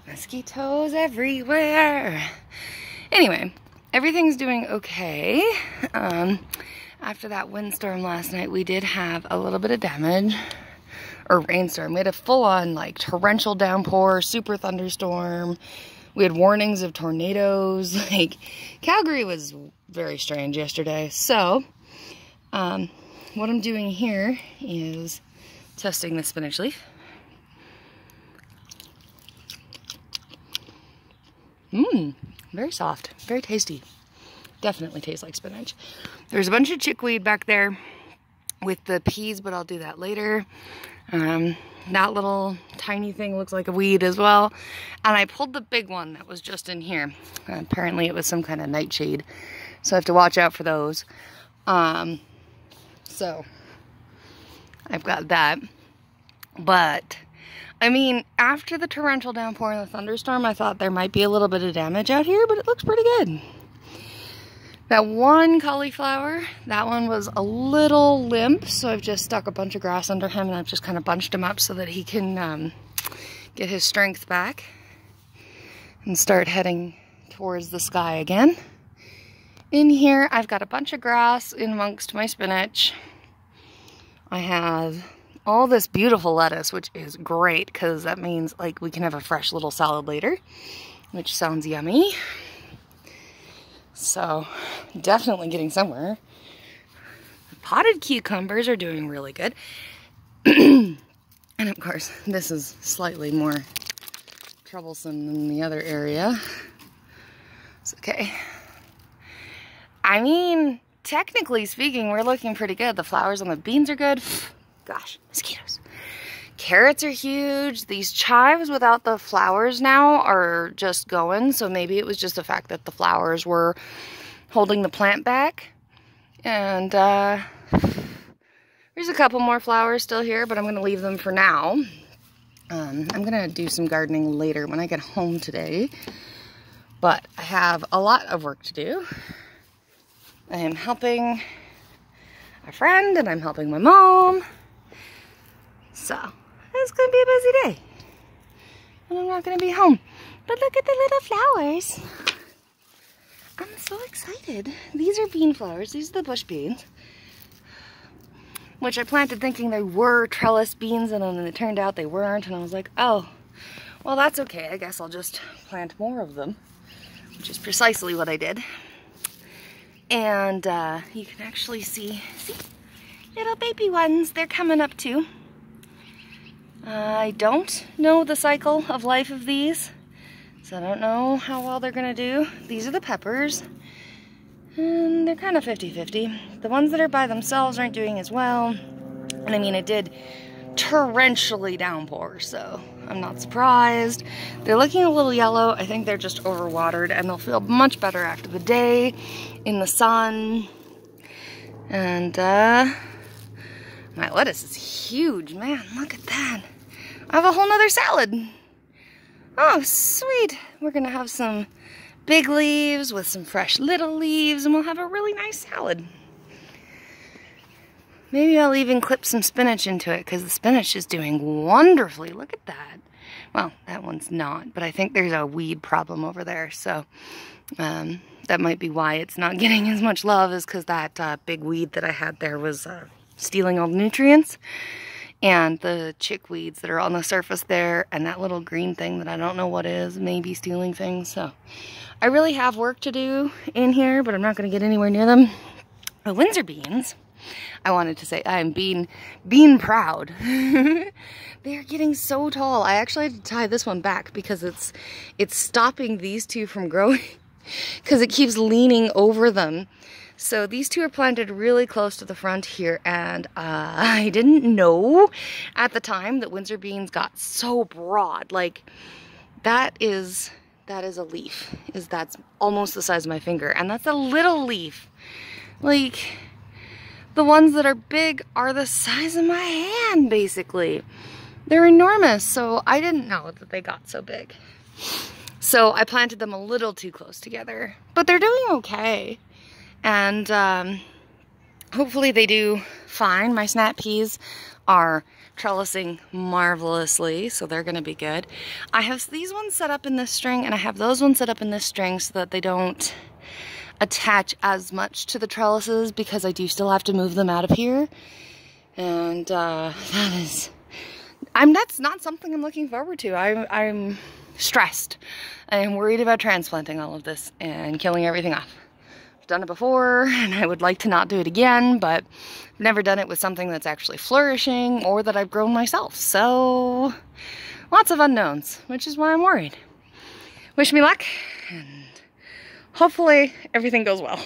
Mosquitoes everywhere. Anyway, everything's doing okay. After that windstorm last night, we did have a little bit of damage, or rainstorm. We had a full-on like torrential downpour, super thunderstorm. We had warnings of tornadoes. Like, Calgary was very strange yesterday. So, what I'm doing here is testing the spinach leaf. Very soft, very tasty. Definitely tastes like spinach. There's a bunch of chickweed back there with the peas, but I'll do that later. That little tiny thing looks like a weed as well. And I pulled the big one that was just in here. Apparently it was some kind of nightshade, so I have to watch out for those. So I've got that. But I mean, after the torrential downpour and the thunderstorm, I thought there might be a little bit of damage out here, but it looks pretty good. That one cauliflower, that one was a little limp, so I've just stuck a bunch of grass under him and I've just kind of bunched him up so that he can get his strength back and start heading towards the sky again. In here, I've got a bunch of grass in amongst my spinach. I have all this beautiful lettuce, which is great because that means like we can have a fresh little salad later, which sounds yummy. So definitely getting somewhere. The potted cucumbers are doing really good. And of course, this is slightly more troublesome than the other area. It's okay. I mean, technically speaking, we're looking pretty good. The flowers on the beans are good. Gosh, mosquitoes. Carrots are huge. These chives without the flowers now are just going. So maybe it was just the fact that the flowers were holding the plant back. And there's a couple more flowers still here, but I'm going to leave them for now. I'm going to do some gardening later when I get home today. But I have a lot of work to do. I am helping a friend and I'm helping my mom. So, it's going to be a busy day. And I'm not going to be home. But look at the little flowers. I'm so excited. These are bean flowers. These are the bush beans. Which I planted thinking they were trellis beans, and then it turned out they weren't. And I was like, oh, well, that's okay. I guess I'll just plant more of them. Which is precisely what I did. And you can actually see little baby ones. They're coming up too. I don't know the cycle of life of these, so I don't know how well they're gonna do. These are the peppers, and they're kind of 50-50. The ones that are by themselves aren't doing as well, and I mean, it did torrentially downpour, so I'm not surprised. They're looking a little yellow. I think they're just overwatered, and they'll feel much better after the day in the sun. And my lettuce is huge, man. Look at that. I have a whole nother salad. Oh, sweet. We're gonna have some big leaves with some fresh little leaves, and we'll have a really nice salad. Maybe I'll even clip some spinach into it because the spinach is doing wonderfully. Look at that. Well, that one's not, but I think there's a weed problem over there, so that might be why it's not getting as much love, is because that big weed that I had there was stealing all the nutrients. And the chickweeds that are on the surface there, and that little green thing that I don't know what is, maybe stealing things. So I really have work to do in here, but I'm not going to get anywhere near them. The Windsor beans, I wanted to say I'm bean proud. They're getting so tall. I actually had to tie this one back because it's stopping these two from growing because it keeps leaning over them. So these two are planted really close to the front here, and I didn't know at the time that Windsor beans got so broad. Like, that is a leaf. That's almost the size of my finger, and that's a little leaf. Like, the ones that are big are the size of my hand, basically. They're enormous, so I didn't know that they got so big. So I planted them a little too close together, but they're doing okay. And hopefully they do fine. My snap peas are trellising marvelously, so they're gonna be good. I have these ones set up in this string, and I have those ones set up in this string so that they don't attach as much to the trellises, because I do still have to move them out of here. And that's not something I'm looking forward to. I'm stressed. I am worried about transplanting all of this and killing everything off. I've done it before, and I would like to not do it again, but I've never done it with something that's actually flourishing or that I've grown myself. So lots of unknowns, which is why I'm worried. Wish me luck, and hopefully everything goes well.